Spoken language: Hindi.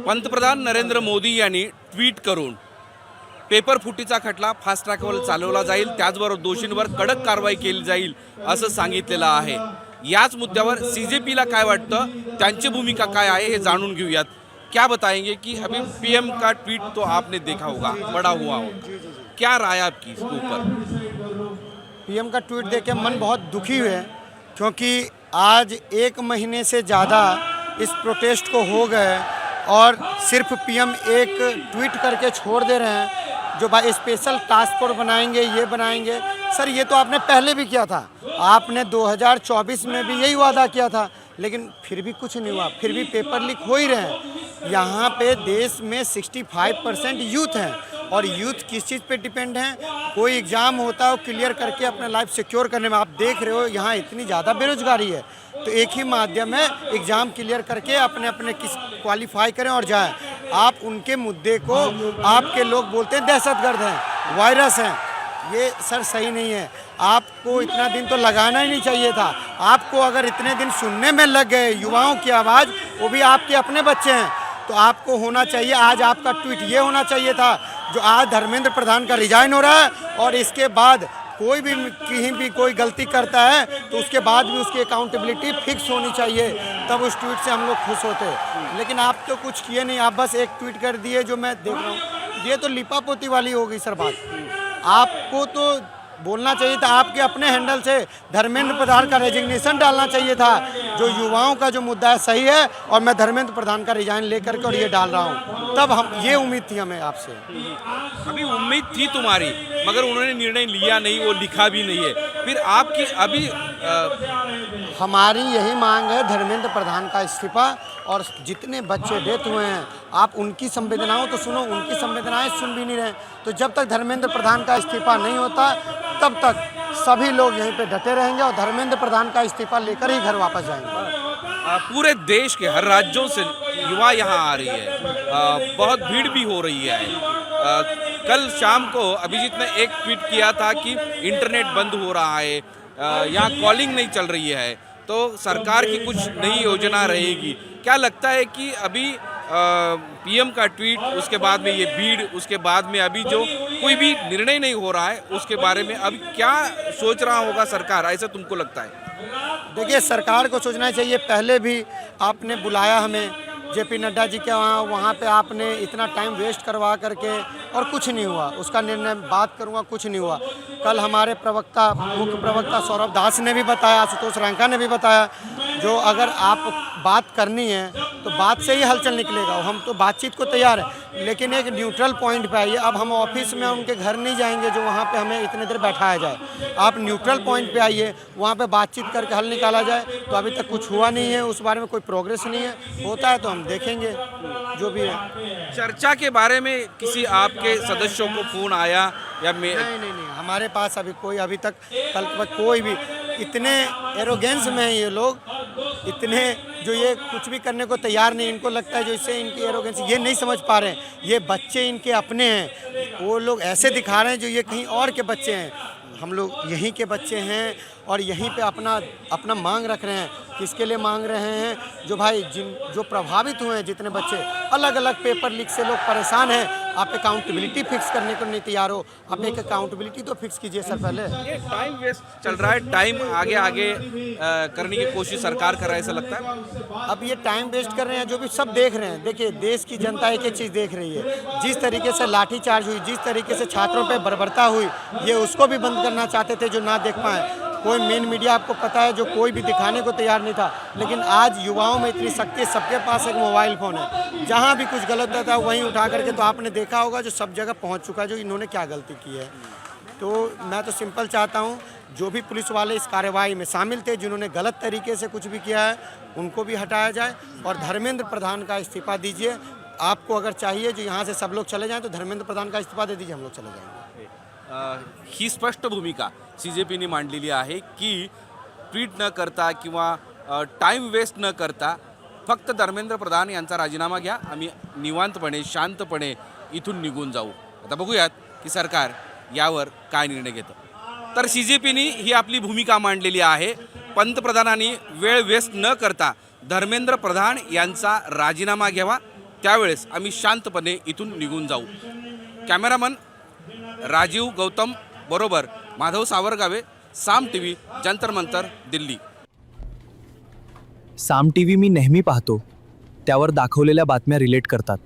पंतप्रधान नरेंद्र मोदी यांनी ट्विट करून पेपर फुटीचा खटला फास्ट ट्रॅकवर चालवला जाईल, त्याचबरोबर दोषींवर कडक कारवाई केली जाईल असं सांगितलेलं आहे। याच मुद्द्यावर सीजेपीला काय वाटतं, त्यांची भूमिका काय आहे हे जाणून घेऊयात। क्या बताएंगे कि अभी पीएम का ट्वीट तो आपने देखा होगा, बड़ा हुआ होगा, क्या राय आपकी इसके ऊपर? पीएम का ट्वीट देख के मन बहुत दुखी हुए, क्योंकि आज 1 महीने से ज़्यादा इस प्रोटेस्ट को हो गए और सिर्फ पीएम एक ट्वीट करके छोड़ दे रहे हैं जो भाई स्पेशल टास्क फोर्स बनाएंगे, ये बनाएंगे। सर ये तो आपने पहले भी किया था, आपने 2024 में भी यही वादा किया था, लेकिन फिर भी कुछ नहीं हुआ, फिर भी पेपर लीक हो ही रहे हैं। यहाँ पे देश में 65% यूथ हैं और यूथ किस चीज़ पे डिपेंड हैं? कोई एग्ज़ाम होता है वो क्लियर करके अपना लाइफ सिक्योर करने में। आप देख रहे हो यहाँ इतनी ज़्यादा बेरोजगारी है, तो एक ही माध्यम है एग्ज़ाम क्लियर करके अपने अपने किस क्वालिफाई करें और जाएं। आप उनके मुद्दे को, आपके लोग बोलते हैं दहशतगर्द हैं, वायरस हैं, ये सर सही नहीं है। आपको इतना दिन तो लगाना ही नहीं चाहिए था। आपको अगर इतने दिन सुनने में लग गए युवाओं की आवाज़, वो भी आपके अपने बच्चे हैं, तो आपको होना चाहिए, आज आपका ट्वीट ये होना चाहिए था जो आज धर्मेंद्र प्रधान का रिजाइन हो रहा है और इसके बाद कोई भी कहीं भी कोई गलती करता है तो उसके बाद भी उसकी अकाउंटेबिलिटी फिक्स होनी चाहिए, तब उस ट्वीट से हम लोग खुश होते। लेकिन आप तो कुछ किए नहीं, आप बस एक ट्वीट कर दिए जो मैं देख रहा हूँ। ये तो लिपापोती वाली हो गई सर बात। आपको तो बोलना चाहिए था, आपके अपने हैंडल से धर्मेंद्र प्रधान का रेजिग्नेशन डालना चाहिए था। जो युवाओं का जो मुद्दा है सही है और मैं धर्मेंद्र प्रधान का रिजाइन लेकर के और ये डाल रहा हूँ, तब हम ये उम्मीद थी हमें आपसे। अभी उम्मीद थी तुम्हारी, मगर उन्होंने निर्णय लिया नहीं, वो लिखा भी नहीं है। फिर आपकी अभी हमारी यही मांग है धर्मेंद्र प्रधान का इस्तीफा, और जितने बच्चे डेथ हुए हैं आप उनकी संवेदनाओं तो सुनो, उनकी संवेदनाएं सुन भी नहीं रहे। तो जब तक धर्मेंद्र प्रधान का इस्तीफा नहीं होता तब तक सभी लोग यहीं पे डटे रहेंगे और धर्मेंद्र प्रधान का इस्तीफा लेकर ही घर वापस जाएंगे। पूरे देश के हर राज्यों से युवा यहाँ आ रही है, बहुत भीड़ भी हो रही है। कल शाम को अभिजीत ने एक ट्वीट किया था कि इंटरनेट बंद हो रहा है, यहाँ कॉलिंग नहीं चल रही है, तो सरकार की कुछ नई योजना रहेगी। क्या लगता है कि अभी पीएम का ट्वीट, उसके बाद में ये भीड़, उसके बाद में अभी जो कोई भी निर्णय नहीं हो रहा है उसके बारे में अभी क्या सोच रहा होगा सरकार, ऐसा तुमको लगता है? देखिए सरकार को सोचना चाहिए। पहले भी आपने बुलाया हमें जेपी नड्डा जी के वहाँ पे आपने इतना टाइम वेस्ट करवा करके और कुछ नहीं हुआ, उसका निर्णय बात करूँगा, कुछ नहीं हुआ। कल हमारे प्रवक्ता, मुख्य प्रवक्ता सौरभ दास ने भी बताया, आशुतोष रंका ने भी बताया, जो अगर आप बात करनी है तो बात से ही हलचल निकलेगा। हम तो बातचीत को तैयार है, लेकिन एक न्यूट्रल पॉइंट पे आइए। अब हम ऑफिस में उनके घर नहीं जाएंगे जो वहाँ पे हमें इतने देर बैठाया जाए। आप न्यूट्रल पॉइंट पे आइए, वहाँ पे बातचीत करके हल निकाला जाए। तो अभी तक कुछ हुआ नहीं है, उस बारे में कोई प्रोग्रेस नहीं है। होता है तो हम देखेंगे जो भी है। चर्चा के बारे में किसी आपके सदस्यों को फोन आया या नहीं, हमारे पास अभी तक कल तक कोई भी, इतने एरोगेंस में हैं ये लोग, इतने जो ये कुछ भी करने को तैयार नहीं। इनको लगता है जो इससे इनकी एरोगेंस, ये नहीं समझ पा रहे हैं ये बच्चे इनके अपने हैं। वो लोग ऐसे दिखा रहे हैं जो ये कहीं और के बच्चे हैं। हम लोग यहीं के बच्चे हैं और यहीं पे अपना मांग रख रहे हैं। किसके लिए मांग रहे हैं? जो भाई जो प्रभावित हुए हैं, जितने बच्चे अलग अलग पेपर लीक से लोग परेशान हैं। आप अकाउंटेबिलिटी फिक्स करने को नहीं तैयार हो, आप एक अकाउंटेबिलिटी तो फिक्स कीजिए सर पहले। ये टाइम वेस्ट चल रहा है, टाइम आगे करने की कोशिश सरकार कर रहा है, ऐसा लगता है? अब ये टाइम वेस्ट कर रहे हैं, जो भी सब देख रहे हैं। देखिए देश की जनता एक चीज़ देख रही है, जिस तरीके से लाठीचार्ज हुई, जिस तरीके से छात्रों पे बर्बरता हुई, ये उसको भी बंद करना चाहते थे जो ना देख पाए। कोई मेन मीडिया आपको पता है जो कोई भी दिखाने को तैयार नहीं था, लेकिन आज युवाओं में इतनी शक्ति, सबके पास एक मोबाइल फ़ोन है। जहाँ भी कुछ गलत होता है वहीं उठा करके, तो आपने देखा होगा जो सब जगह पहुँच चुका है जो इन्होंने क्या गलती की है। तो मैं तो सिंपल चाहता हूँ जो भी पुलिस वाले इस कार्रवाई में शामिल थे, जिन्होंने गलत तरीके से कुछ भी किया है, उनको भी हटाया जाए और धर्मेंद्र प्रधान का इस्तीफा दीजिए। आपको अगर चाहिए जो यहाँ से सब लोग चले जाएँ तो धर्मेंद्र प्रधान का इस्तीफा दे दीजिए, हम लोग चले जाएंगे। ही स्पष्ट भूमिका सीजेपीने मांडलेली आहे की ट्वीट न करता किंवा टाईम वेस्ट न करता फक्त धर्मेंद्र प्रधान यांचा राजीनामा घ्या, आम्ही निवांतपणे शांतपणे इथून निघून जाऊ। आता बघूयात की सरकार यावर काय निर्णय घेतं। तर सीजेपीने ही आपली भूमिका मांडलेली आहे। पंतप्रधानांनी वेळ वेस्ट न करता धर्मेंद्र प्रधान यांचा राजीनामा घ्यावा, त्यावेळेस आम्ही शांतपणे इथून निघून जाऊ. कॅमेरामन राजीव गौतम बरोबर माधव सावरगावे, साम टीव्ही, जंतर मंतर, दिल्ली. साम टीव्ही मी नेहमी पाहतो. त्यावर दाखवलेल्या बातम्या रिलेट करतात.